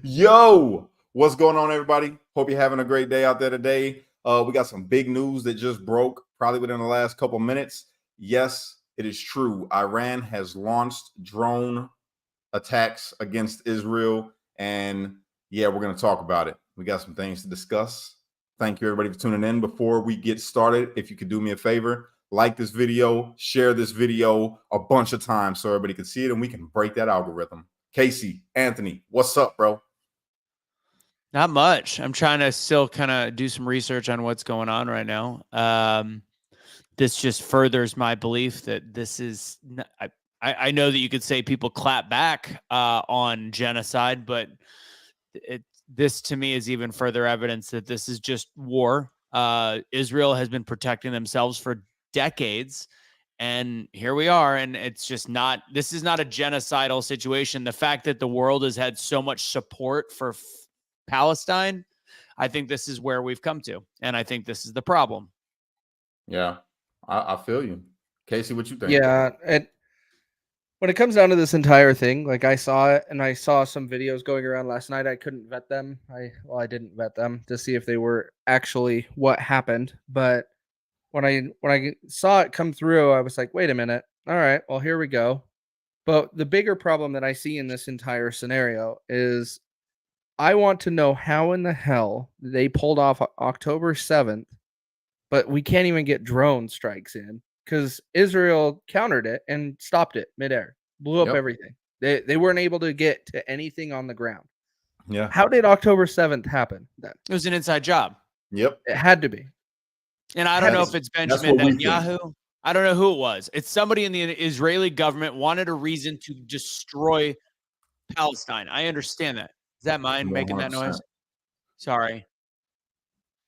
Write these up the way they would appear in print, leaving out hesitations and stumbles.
Yo, what's going on, everybody? Hope you're having a great day out there today. We got some big news that just broke probably within the last couple minutes. Yes, it is true. Iran has launched drone attacks against Israel. And yeah, we're going to talk about it. We got some things to discuss. Thank you, everybody, for tuning in. Before we get started, if you could do me a favor, like this video, share this video a bunch of times so everybody can see it and we can break that algorithm. Casey, Anthony, what's up, bro? Not much. I'm trying to still kind of do some research on what's going on right now. This just furthers my belief that this is. I know that you could say people clap back on genocide, but this to me is even further evidence that this is just war. Israel has been protecting themselves for decades. And here we are. And it's just not, this is not a genocidal situation. The fact that the world has had so much support for Palestine, I think this is where we've come to. And I think this is the problem. Yeah, I feel you. Casey, what you think? Yeah. And when it comes down to this entire thing, like I saw it and I saw some videos going around last night. I couldn't vet them. I didn't vet them to see if they were actually what happened. But when I saw it come through, I was like, wait a minute. All right, well, here we go. But the bigger problem that I see in this entire scenario is I want to know how in the hell they pulled off October 7th, but we can't even get drone strikes in because Israel countered it and stopped it midair, blew up everything. They weren't able to get to anything on the ground. Yeah. How did October 7th happen then? It was an inside job. Yep. It had to be. And I don't know if it's Benjamin Netanyahu. I don't know who it was. It's somebody in the Israeli government wanted a reason to destroy Palestine. I understand that. Is that mine 100%. Making that noise? Sorry.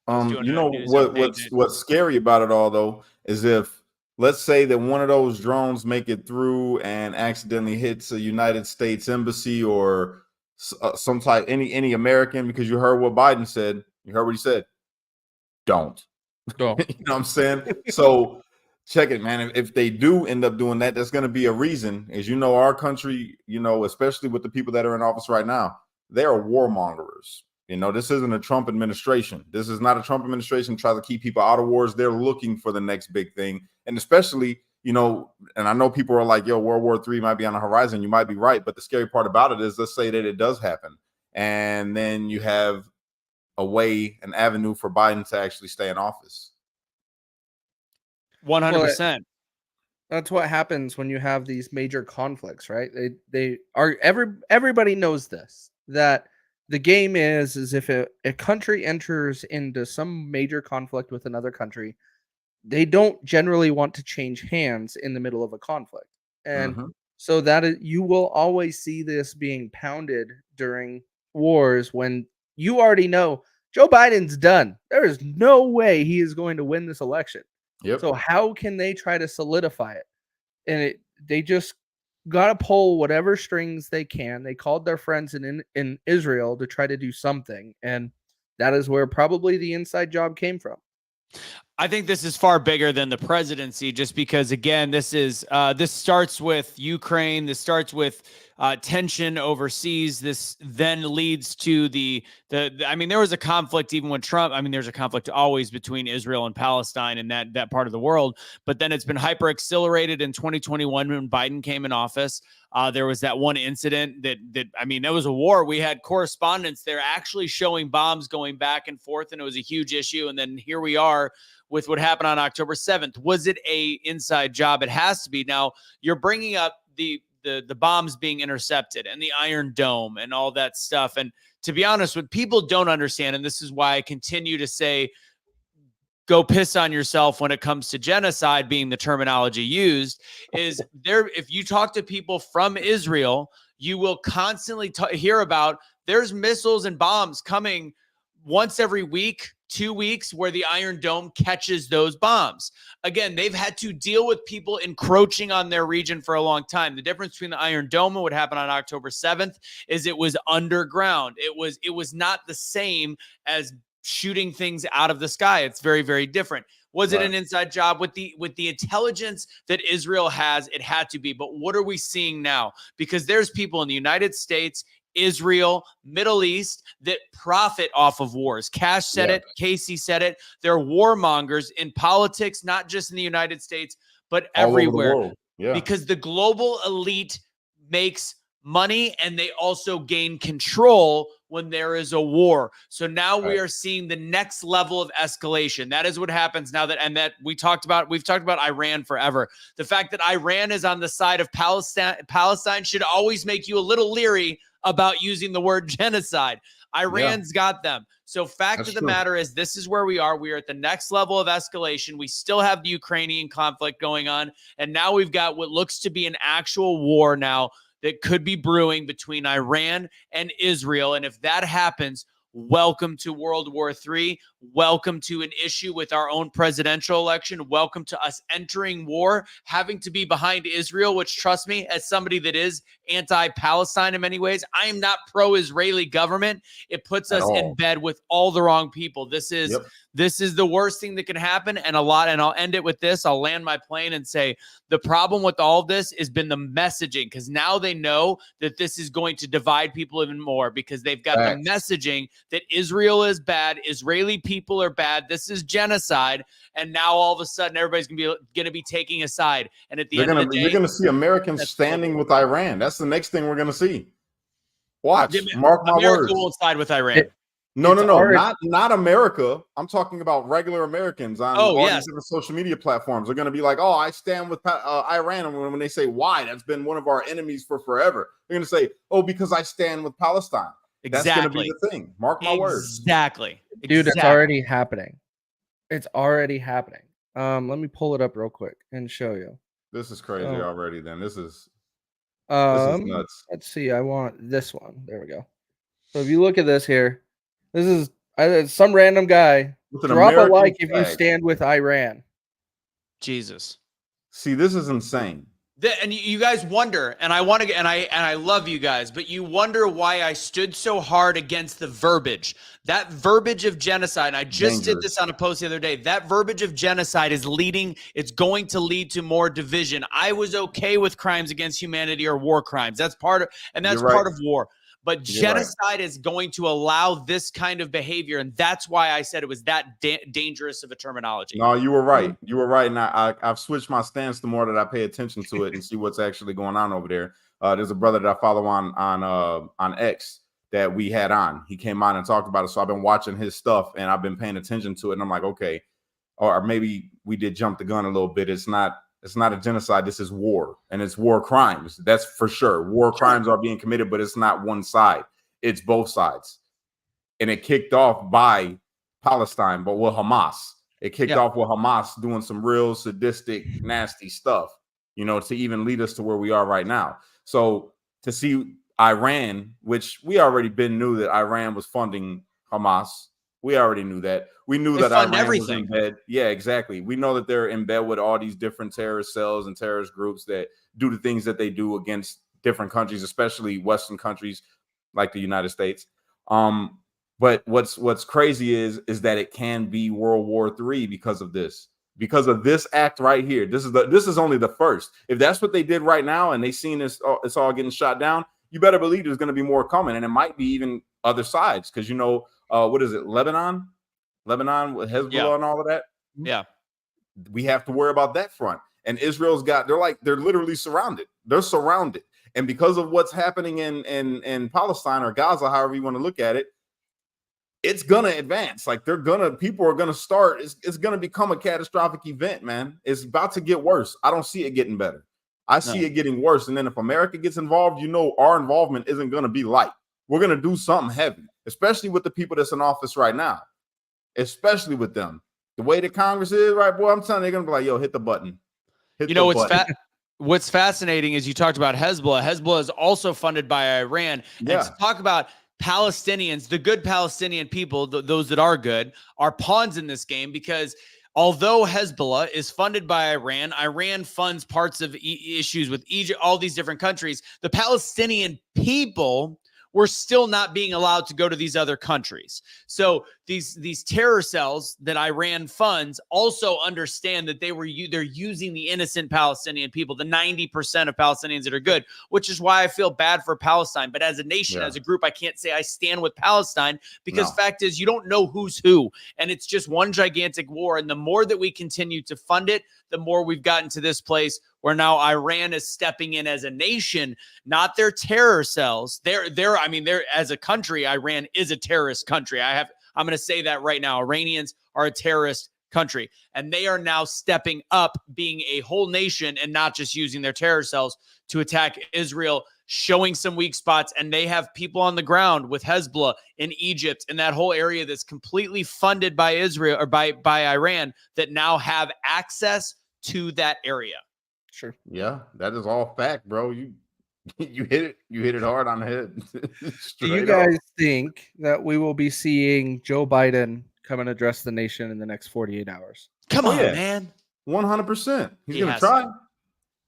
You know what's scary about it all though is if let's say that one of those drones make it through and accidentally hits a United States embassy or some type any American, because you heard what Biden said. You heard what he said. Don't. You know what I'm saying? So check it, man. If they do end up doing that, there's going to be a reason. As you know, our country, you know, especially with the people that are in office right now, they are warmongers. You know, this isn't a Trump administration. This is not a Trump administration trying to keep people out of wars. They're looking for the next big thing. And especially, you know, and I know people are like, yo, World War III might be on the horizon. You might be right. But the scary part about it is, let's say that it does happen. And then you have an avenue for Biden to actually stay in office. 100%. That's what happens when you have these major conflicts, right? They are everybody knows this, that the game is if a country enters into some major conflict with another country, they don't generally want to change hands in the middle of a conflict. And so you will always see this being pounded during wars when you already know Joe Biden's done. There is no way he is going to win this election. Yep. So how can they try to solidify it? And they just got to pull whatever strings they can. They called their friends in Israel to try to do something. And that is where probably the inside job came from. I think this is far bigger than the presidency, just because, again, this starts with Ukraine. This starts with tension overseas. This then leads to I mean, there was a conflict even when Trump. I mean, there's a conflict always between Israel and Palestine and that part of the world. But then it's been hyper accelerated in 2021 when Biden came in office. There was that one incident that I mean, that was a war. We had correspondents there actually showing bombs going back and forth, and it was a huge issue. And then here we are with what happened on October 7th. Was it a inside job? It has to be. Now, you're bringing up the bombs being intercepted and the Iron Dome and all that stuff. And to be honest, what people don't understand, and this is why I continue to say, go piss on yourself when it comes to genocide being the terminology used, is there. If you talk to people from Israel, you will constantly hear about there's missiles and bombs coming once every week, 2 weeks, where the Iron Dome catches those bombs. Again, they've had to deal with people encroaching on their region for a long time. The difference between the Iron Dome and what happened on October 7th is it was underground. It was not the same as shooting things out of the sky. It's very, very different. Was it an inside job? With the intelligence that Israel has, it had to be. But what are we seeing now? Because there's people in the United States, Israel, Middle East that profit off of wars. Cash said it. Casey said it. They're warmongers in politics, not just in the United States, but everywhere. Because the global elite makes money and they also gain control when there is a war. So now we are seeing the next level of escalation. That is what happens now that we've talked about Iran forever. The fact that Iran is on the side of Palestine should always make you a little leery about using the word genocide. Iran's got them. So fact of the matter is, this is where we are. We are at the next level of escalation. We still have the Ukrainian conflict going on. And now we've got what looks to be an actual war now that could be brewing between Iran and Israel. And if that happens, welcome to World War III. Welcome to an issue with our own presidential election. Welcome to us entering war, having to be behind Israel, which, trust me, as somebody that is anti-Palestine in many ways, I am not pro-Israeli government. It puts us in bed with all the wrong people. This is the worst thing that can happen. And I'll end it with this. I'll land my plane and say the problem with all of this has been the messaging, because now they know that this is going to divide people even more, because they've got the messaging that Israel is bad, Israeli people are bad, this is genocide, and now all of a sudden everybody's going to be taking a side. And at the end of the day, you're going to see Americans standing with Iran. That's the next thing we're going to see. Watch, mark my words. America won't side with Iran. No, not America. I'm talking about regular Americans on all these different social media platforms. They're going to be like, "Oh, I stand with Iran." And when they say why, that's been one of our enemies for forever. They're going to say, "Oh, because I stand with Palestine." That's going to be the thing. Mark my words. Exactly. Dude, it's already happening. It's already happening. Let me pull it up real quick and show you. This is crazy already. Then this is nuts. Let's see. I want this one. There we go. So if you look at this here, this is some random guy. Drop a like if you stand with Iran. Jesus. See, this is insane. And you guys wonder, and I love you guys, but you wonder why I stood so hard against the verbiage. That verbiage of genocide, and I just did this on a post the other day. That verbiage of genocide it's going to lead to more division. I was okay with crimes against humanity or war crimes. That's part of war. But genocide is going to allow this kind of behavior, and that's why I said it was that dangerous of a terminology. No, you were right. You were right, and I've switched my stance the more that I pay attention to it and see what's actually going on over there. There's a brother that I follow on X that we had on. He came on and talked about it, so I've been watching his stuff, and I've been paying attention to it, and I'm like, okay, or maybe we did jump the gun a little bit. It's not a genocide. This is war, and it's war crimes. That's for sure. War crimes are being committed, but it's not one side. It's both sides. And it kicked off by Palestine, but with Hamas. It kicked off with Hamas doing some real sadistic, nasty stuff, to even lead us to where we are right now. So to see Iran, which we already knew that Iran was funding Hamas. We already knew that. We knew that Iran was in bed. Yeah, exactly. We know that they're in bed with all these different terrorist cells and terrorist groups that do the things that they do against different countries, especially Western countries like the United States. But what's crazy is that it can be World War III because of this act right here. This is only the first. If that's what they did right now and they seen this, it's all getting shot down, you better believe there's going to be more coming, and it might be even other sides, because what is it, Lebanon with Hezbollah and all of that. Yeah, we have to worry about that front. And Israel's they're literally surrounded. They're surrounded, and because of what's happening in Palestine or Gaza, however you want to look at it, it's gonna advance. Like people are gonna start. It's gonna become a catastrophic event, man. It's about to get worse. I don't see it getting better. I see it getting worse. And then if America gets involved, our involvement isn't gonna be light. We're gonna do something heavy, especially with the people that's in office right now. Especially with them, the way the Congress is, right, boy. I'm telling you, they're gonna be like, "Yo, hit the button." What's fascinating is you talked about Hezbollah. Hezbollah is also funded by Iran. Yeah. And to talk about Palestinians, the good Palestinian people, those that are good, are pawns in this game, because although Hezbollah is funded by Iran funds parts of issues with Egypt, all these different countries. The Palestinian people were still not being allowed to go to these other countries. So these terror cells that Iran funds also understand that they're using the innocent Palestinian people, the 90% of Palestinians that are good, which is why I feel bad for Palestine. But as a nation, as a group, I can't say I stand with Palestine, because fact is, you don't know who's who, and it's just one gigantic war. And the more that we continue to fund it, the more we've gotten to this place where now Iran is stepping in as a nation, not their terror cells. They're as a country, Iran is a terrorist country. I'm going to say that right now. Iranians are a terrorist country, and they are now stepping up, being a whole nation and not just using their terror cells to attack Israel, showing some weak spots. And they have people on the ground with Hezbollah in Egypt and that whole area that's completely funded by Israel or by Iran, that now have access to that area. Sure. Yeah, that is all fact, bro. You hit it hard on the head. Do you guys think that we will be seeing Joe Biden come and address the nation in the next 48 hours? Come on, man. 100%. He's going to try.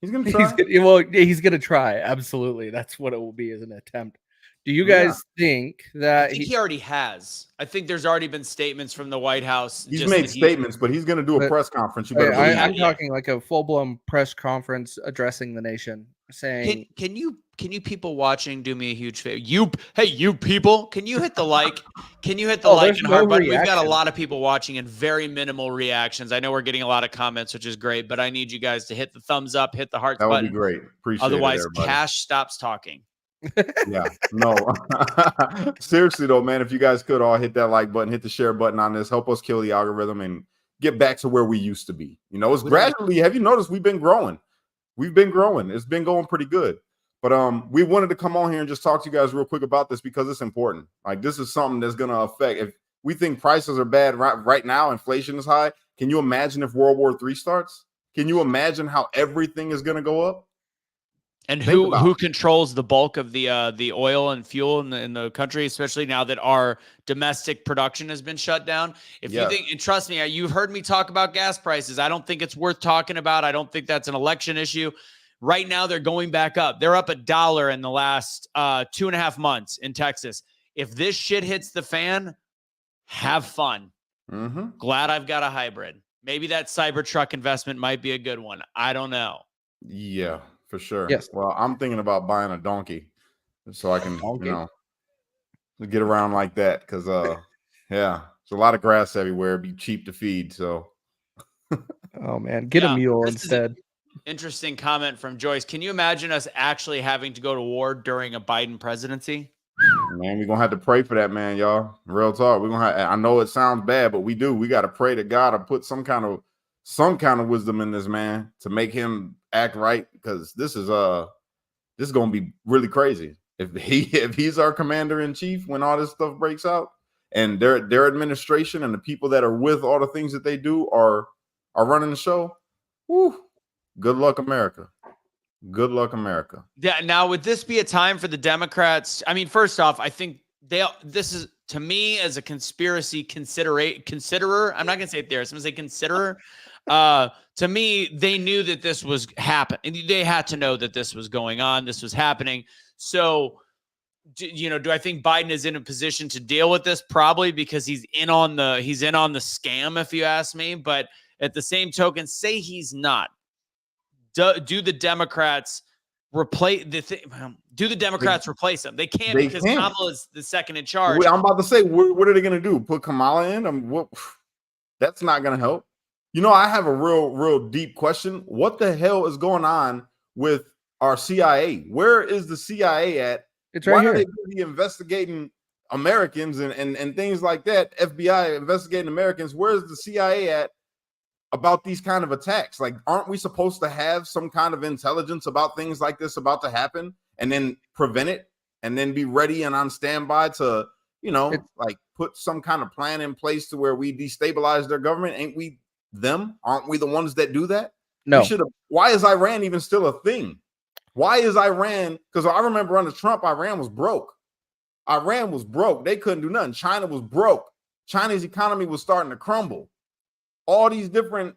He's going to try. He's going to try. Absolutely. That's what it will be, as an attempt. Do you guys think that he already has? I think there's already been statements from the White House. He's made statements, but he's going to do a press conference. You better I'm talking like a full-blown press conference addressing the nation, saying, Can you people watching do me a huge favor? You people, can you hit the like? Can you hit the like and heart button? We've got a lot of people watching and very minimal reactions. I know we're getting a lot of comments, which is great, but I need you guys to hit the thumbs up, hit the heart button. That would be great. Appreciate it. Otherwise, Cash stops talking. Yeah, no. Seriously though, man, if you guys could all hit that like button, hit the share button on this, help us kill the algorithm and get back to where we used to be. You know, it's gradually, have you noticed we've been growing? It's been going pretty good. But we wanted to come on here and just talk to you guys real quick about this, because it's important. Like, this is something that's going to affect. If we think prices are bad right now, inflation is high. Can you imagine if World War III starts? Can you imagine how everything is going to go up? And who controls the bulk of the oil and fuel in the country, especially now that our domestic production has been shut down? If you think, and trust me, you've heard me talk about gas prices. I don't think it's worth talking about. I don't think that's an election issue. Right now, they're going back up. They're up $1 in the last 2.5 months in Texas. If this shit hits the fan, have fun. Glad I've got a hybrid. Maybe that Cybertruck investment might be a good one. I don't know. Yeah. For sure. Yes. Well, I'm thinking about buying a donkey so I can, get around like that. Because, there's a lot of grass everywhere. It'd be cheap to feed. So, oh man, get a mule instead. Interesting comment from Joyce. Can you imagine us actually having to go to war during a Biden presidency? Man, we're gonna have to pray for that, man, y'all. Real talk. We're gonna I know it sounds bad, but we do. We got to pray to God to put some kind of wisdom in this man to make him act right, because this is gonna be really crazy if he's our commander in chief when all this stuff breaks out, and their administration and the people that are with all the things that they do are running the show. Woo. Good luck, America. Good luck, America. Yeah. Now, would this be a time for the Democrats? I mean, first off, I think this is, to me, as a conspiracy considerer. I'm not gonna say theorist. I'm gonna say considerer. To me, they knew that this was happening. They had to know that this was going on. This was happening. So, do I think Biden is in a position to deal with this? Probably, because he's in on the scam, if you ask me. But at the same token, say he's not. Do the Democrats replace do the Democrats replace him? They can't, because Kamala is the second in charge. I'm about to say, what are they going to do? Put Kamala in? That's not going to help. I have a real deep question. What the hell is going on with our CIA? Where is the CIA at? It's right here. Why are they busy investigating Americans and things like that? FBI investigating Americans. Where's the CIA at about these kind of attacks? Like, aren't we supposed to have some kind of intelligence about things like this about to happen, and then prevent it, and then be ready and on standby to, like, put some kind of plan in place to where we destabilize their government? Ain't we them? Aren't we the ones that do that? No. Why is Iran even still a thing? Why is Iran? Because I remember under Trump, Iran was broke. They couldn't do nothing. China was broke. China's economy was starting to crumble. All these different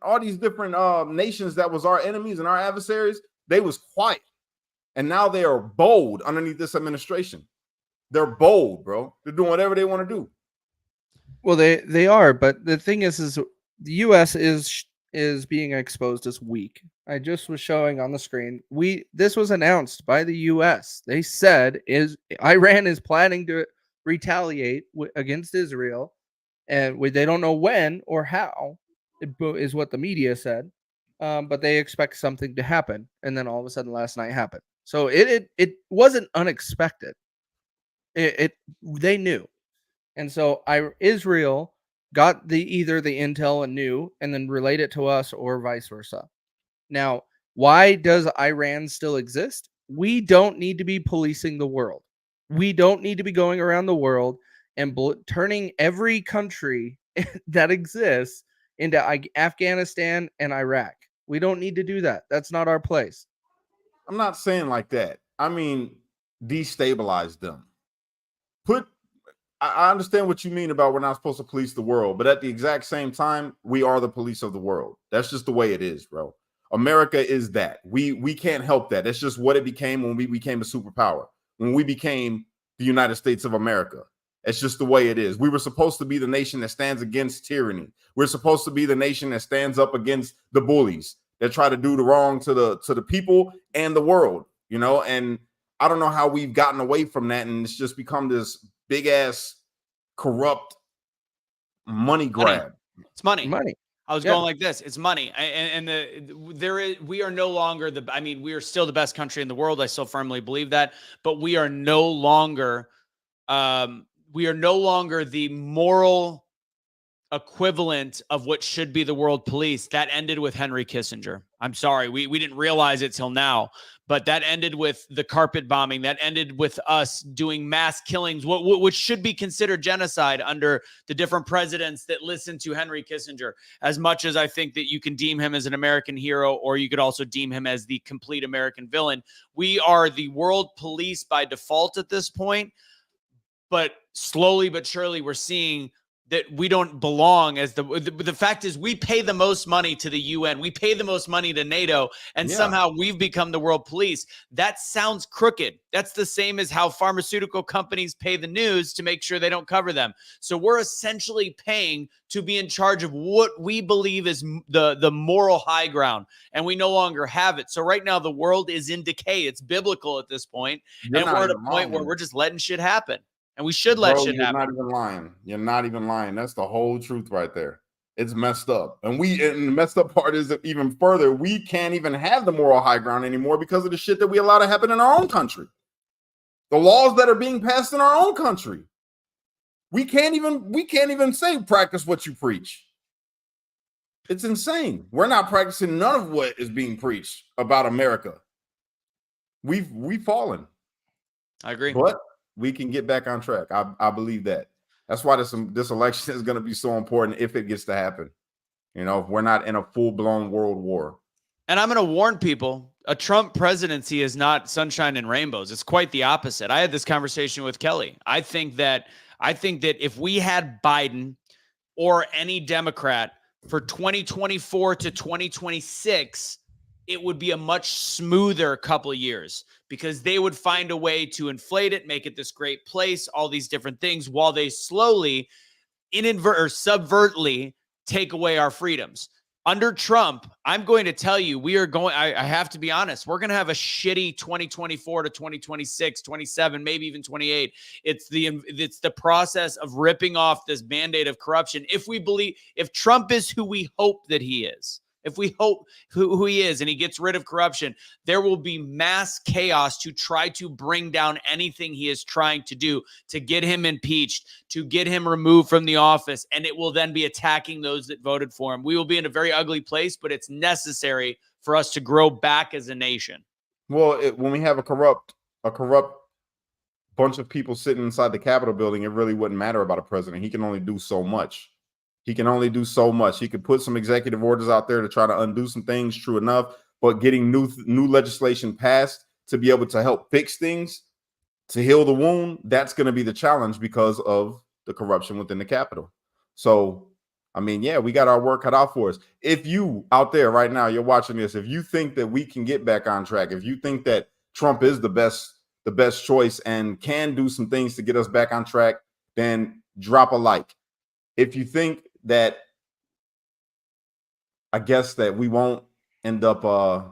nations that was our enemies and our adversaries, they was quiet. And now they are bold underneath this administration. They're bold, bro. They're doing whatever they want to do. Well, they are, but the thing is the U.S. is being exposed as weak. I just was showing on the screen. This was announced by the U.S. They said Iran is planning to retaliate against Israel, and they don't know when or how, is what the media said. But they expect something to happen, and then all of a sudden, last night happened. So it wasn't unexpected. They knew. And so Israel got either the intel and knew and then relayed it to us or vice versa. Now, why does Iran still exist? We don't need to be policing the world. We don't need to be going around the world and turning every country that exists into Afghanistan and Iraq. We don't need to do that. That's not our place. I'm not saying like that. I mean, destabilize them. I understand what you mean about we're not supposed to police the world, but at the exact same time, we are the police of the world. That's just the way it is, bro. America is that. We can't help that. That's just what it became when we became a superpower, when we became the United States of America. It's just the way it is. We were supposed to be the nation that stands against tyranny. We're supposed to be the nation that stands up against the bullies that try to do the wrong to the people and the world, you know? And I don't know how we've gotten away from that, and it's just become this big ass corrupt money grab. It's money. Money. I was going like this. It's money. We are no longer we are still the best country in the world. I still firmly believe that, but we are no longer the moral equivalent of what should be the world police. That ended with Henry Kissinger. I'm sorry. We didn't realize it till now, but that ended with the carpet bombing. That ended with us doing mass killings, which should be considered genocide under the different presidents that listened to Henry Kissinger. As much as I think that you can deem him as an American hero, or you could also deem him as the complete American villain, we are the world police by default at this point. But slowly but surely, we're seeing that we don't belong as the fact is we pay the most money to the UN. We pay the most money to NATO, and somehow we've become the world police. That sounds crooked. That's the same as how pharmaceutical companies pay the news to make sure they don't cover them. So we're essentially paying to be in charge of what we believe is the moral high ground, and we no longer have it. So right now the world is in decay. It's biblical at this point, and we're at a point where we're just letting shit happen. And we should let shit happen. You're not even lying. You're not even lying. That's the whole truth right there. It's messed up. And the messed up part is that even further, we can't even have the moral high ground anymore because of the shit that we allow to happen in our own country. The laws that are being passed in our own country. We can't even say practice what you preach. It's insane. We're not practicing none of what is being preached about America. We've fallen. I agree. But we can get back on track. I believe that. That's why this election is going to be so important if it gets to happen. You know, if we're not in a full-blown world war. And I'm going to warn people, a Trump presidency is not sunshine and rainbows. It's quite the opposite. I had this conversation with Kelly. I think that if we had Biden or any Democrat for 2024 to 2026, it would be a much smoother couple of years, because they would find a way to inflate it, make it this great place, all these different things, while they slowly subvertly take away our freedoms. Under Trump, I'm going to tell you, I have to be honest, we're going to have a shitty 2024 to 2026, 27, maybe even 28. It's the process of ripping off this Band-Aid of corruption. If Trump is who we hope that he is, if we hope who he is and he gets rid of corruption, there will be mass chaos to try to bring down anything he is trying to do, to get him impeached, to get him removed from the office. And it will then be attacking those that voted for him. We will be in a very ugly place, but it's necessary for us to grow back as a nation. Well, when we have a corrupt bunch of people sitting inside the Capitol building, it really wouldn't matter about a president. He can only do so much. He could put some executive orders out there to try to undo some things, true enough, but getting new legislation passed to be able to help fix things, to heal the wound, that's going to be the challenge because of the corruption within the Capitol. So, I mean, yeah, we got our work cut out for us. If you out there right now, you're watching this, if you think that we can get back on track, if you think that Trump is the best choice and can do some things to get us back on track, then drop a like. if you think that, I guess that we won't end up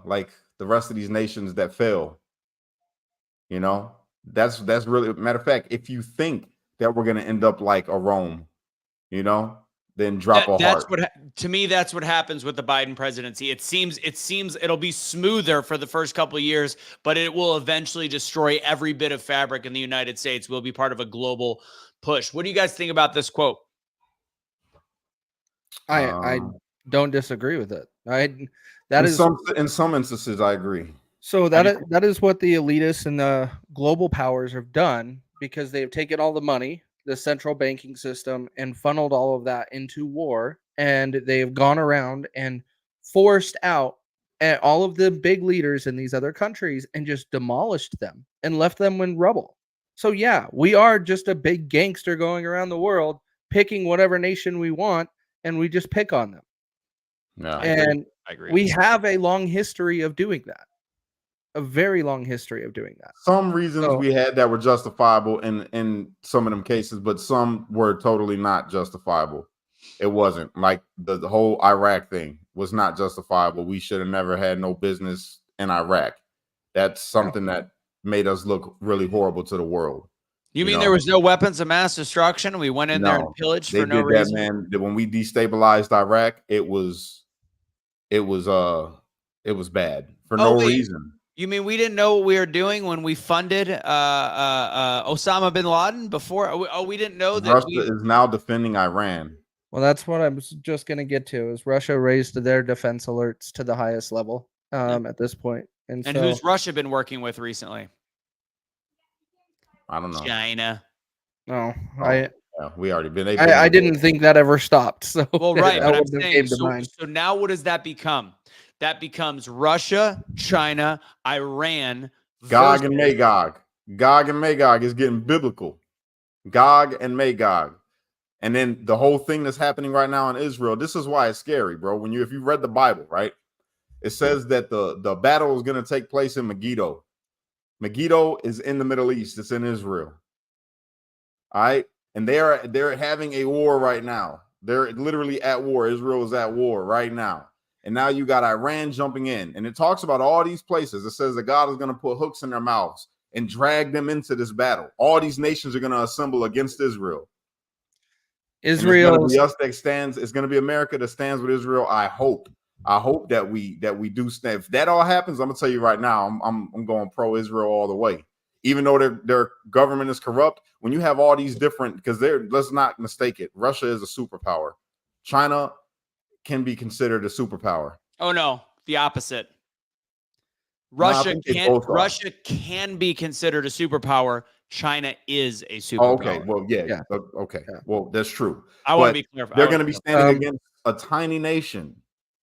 like the rest of these nations that fail, you know, that's really, matter of fact, if you think that we're going to end up like a Rome, you know, then drop a That's heart. what, to me, that's what happens with the Biden presidency. It seems it'll be smoother for the first couple of years, but it will eventually destroy every bit of fabric in the United States. We'll be part of a global push. What do you guys think about this quote? I don't disagree with it. In some instances, I agree. So that is what the elitists and the global powers have done, because they've taken all the money, the central banking system, and funneled all of that into war, and they've gone around and forced out all of the big leaders in these other countries and just demolished them and left them in rubble. So yeah, we are just a big gangster going around the world picking whatever nation we want, and we just pick on them. Yeah, and I agree. We have a long history of doing that. A very long history of doing that. Some reasons we had that were justifiable in some of them cases, but some were totally not justifiable. It wasn't like the whole Iraq thing was not justifiable. We should have never had no business in Iraq. That's something that made us look really horrible to the world. You mean there was no weapons of mass destruction? We went in there and pillaged for no reason. Man, when we destabilized Iraq, it was bad for no reason. You mean we didn't know what we were doing when we funded Osama bin Laden before? We didn't know that Russia is now defending Iran. Well, that's what I was just going to get to. Is Russia raised their defense alerts to the highest level at this point? And so, who's Russia been working with recently? I don't know. China. No, we already been. I didn't think that ever stopped. So well, right. But I'm saying, so now what does that become? That becomes Russia, China, Iran, Gog and Magog. Gog and Magog is getting biblical. Gog and Magog. And then the whole thing that's happening right now in Israel, this is why it's scary, bro. If you read the Bible, right? It says that the battle is going to take place in Megiddo. Megiddo is in the Middle East. It's in Israel. All right. And they're having a war right now. They're literally at war. Israel is at war right now. And now you got Iran jumping in. And it talks about all these places. It says that God is going to put hooks in their mouths and drag them into this battle. All these nations are going to assemble against Israel. Israel is us that stands. It's going to be America that stands with Israel. I hope that we do stand. If that all happens, I'm gonna tell you right now, I'm going pro-Israel all the way. Even though their government is corrupt, when you have all these different, because let's not mistake it, Russia is a superpower. China can be considered a superpower. Oh no, the opposite. Russia can be considered a superpower. China is a superpower. Oh, okay. Well, yeah. Okay. Yeah. Well, that's true. I want to be clear. They're going to be standing against a tiny nation,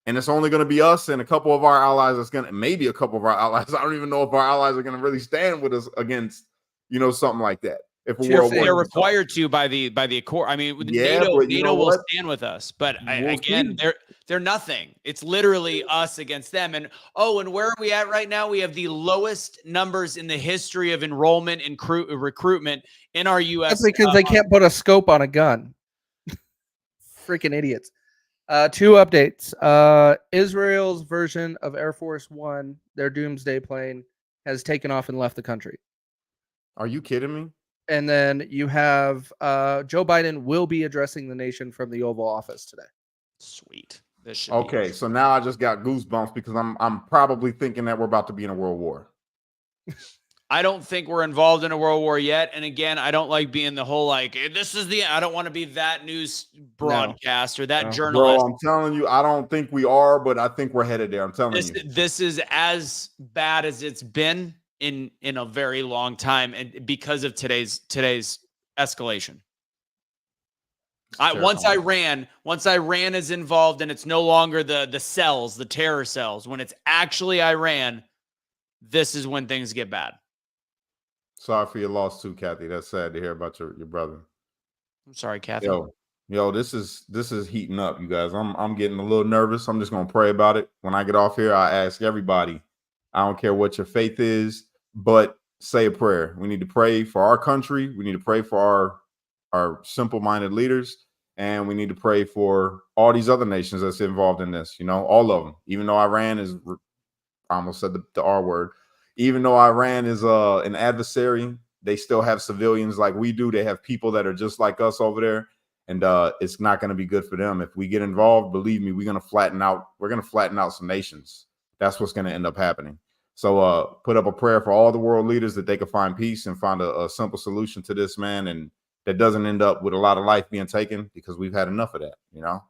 and it's only going to be us and a couple of our allies. Maybe a couple of our allies. I don't even know if our allies are going to really stand with us against, something like that. If they're required to by the accord. I mean, NATO will stand with us, but they're nothing. It's literally us against them. And where are we at right now? We have the lowest numbers in the history of enrollment and recruitment in our U.S. That's because they can't put a scope on a gun. Freaking idiots. 2 updates. Israel's version of Air Force One, their doomsday plane, has taken off and left the country. Are you kidding me? And then you have Joe Biden will be addressing the nation from the Oval Office today. Sweet. Okay, so now I just got goosebumps because I'm probably thinking that we're about to be in a world war. I don't think we're involved in a world war yet. And again, I don't like being the whole I don't want to be that news broadcaster, that journalist. Bro, I'm telling you, I don't think we are, but I think we're headed there. I'm telling you. This is as bad as it's been in a very long time, and because of today's escalation. Once Iran is involved, and it's no longer the cells, the terror cells, when it's actually Iran, this is when things get bad. Sorry for your loss too, Kathy. That's sad to hear about your brother. I'm sorry, Kathy. Yo, this is heating up, you guys. I'm getting a little nervous. I'm just gonna pray about it. When I get off here, I ask everybody, I don't care what your faith is, but say a prayer. We need to pray for our country. We need to pray for our simple-minded leaders. and we need to pray for all these other nations that's involved in this. You know, all of them. Even though Iran is, I almost said the R word. Even though Iran is an adversary, they still have civilians like we do. They have people that are just like us over there, and it's not going to be good for them if we get involved. Believe me, we're going to flatten out. We're going to flatten out some nations. That's what's going to end up happening. So put up a prayer for all the world leaders that they can find peace and find a simple solution to this, man, and that doesn't end up with a lot of life being taken, because we've had enough of that, you know.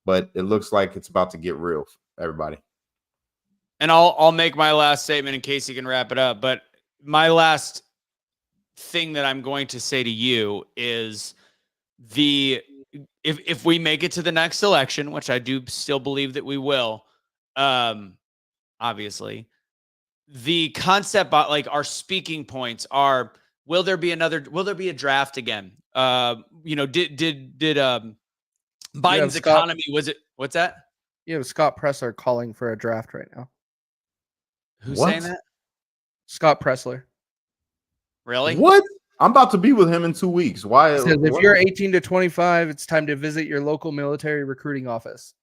But it looks like it's about to get real for everybody. And I'll make my last statement in case you can wrap it up. But my last thing that I'm going to say to you is if we make it to the next election, which I do still believe that we will, obviously, the concept, like our speaking points are, will there be a draft again? You know, did Biden's economy, what's that? You have Scott Presler calling for a draft right now. Who's saying that? Scott Presler. Really? What? I'm about to be with him in 2 weeks. Why? He says, if you're 18 to 25, it's time to visit your local military recruiting office.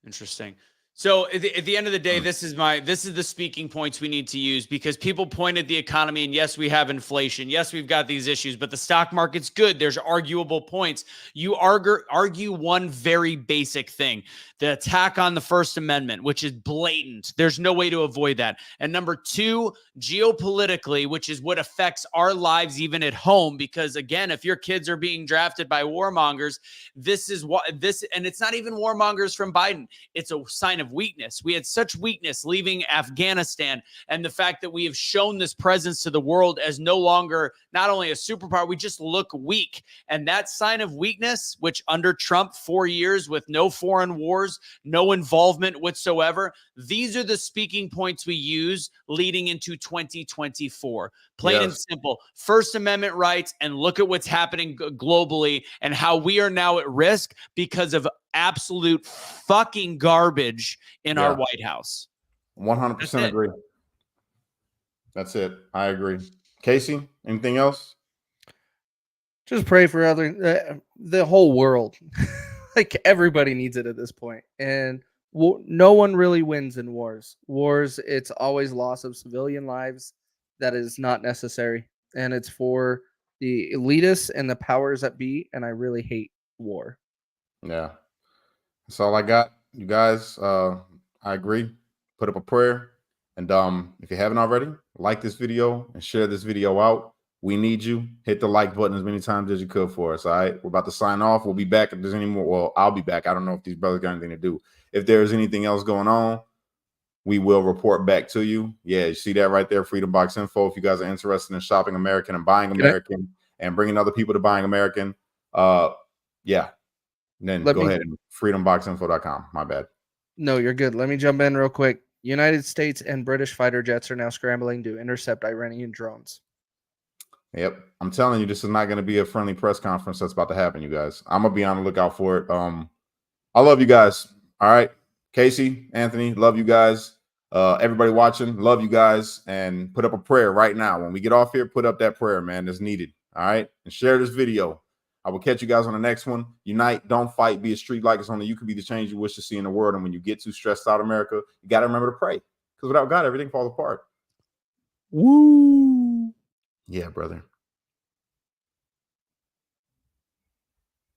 Interesting. So at the end of the day, this is the speaking points we need to use, because people point at the economy, and yes, we have inflation. Yes, we've got these issues, but the stock market's good. There's arguable points. You argue one very basic thing: the attack on the First Amendment, which is blatant. There's no way to avoid that. And number two, geopolitically, which is what affects our lives even at home, because again, if your kids are being drafted by warmongers, and it's not even warmongers from Biden. It's a sign of weakness. We had such weakness leaving Afghanistan, and the fact that we have shown this presence to the world as no longer not only a superpower, we just look weak. And that sign of weakness, which under Trump, 4 years with no foreign wars, no involvement whatsoever, these are the speaking points we use leading into 2024. Plain and simple. First Amendment rights, and look at what's happening globally and how we are now at risk because of absolute fucking garbage in our White House. 100% agree. That's it. I agree. Casey, anything else? Just pray for the whole world. Like, everybody needs it at this point. And no one really wins in wars. Wars, it's always loss of civilian lives that is not necessary. And it's for the elitists and the powers that be. And I really hate war. Yeah. That's all I got. You guys, I agree. Put up a prayer. And if you haven't already, like this video and share this video out. We need you. Hit the like button as many times as you could for us. All right. We're about to sign off. We'll be back if there's any more. Well, I'll be back. I don't know if these brothers got anything to do. If there's anything else going on, we will report back to you. Yeah, you see that right there, Freedom Box Info. If you guys are interested in shopping American and buying American and bringing other people to buying American, yeah. Then go ahead and freedomboxinfo.com. My bad. No, you're good. Let me jump in real quick. United States and British fighter jets are now scrambling to intercept Iranian drones. Yep. I'm telling you, this is not going to be a friendly press conference that's about to happen, you guys. I'm going to be on the lookout for it. I love you guys. All right. Casey, Anthony, love you guys. Everybody watching, love you guys. And put up a prayer right now. When we get off here, put up that prayer, man, that's needed. All right. And share this video. I will catch you guys on the next one. Unite, don't fight, be a street like us. Only you can be the change you wish to see in the world. And when you get too stressed out, America, you got to remember to pray. Because without God, everything falls apart. Woo. Yeah, brother.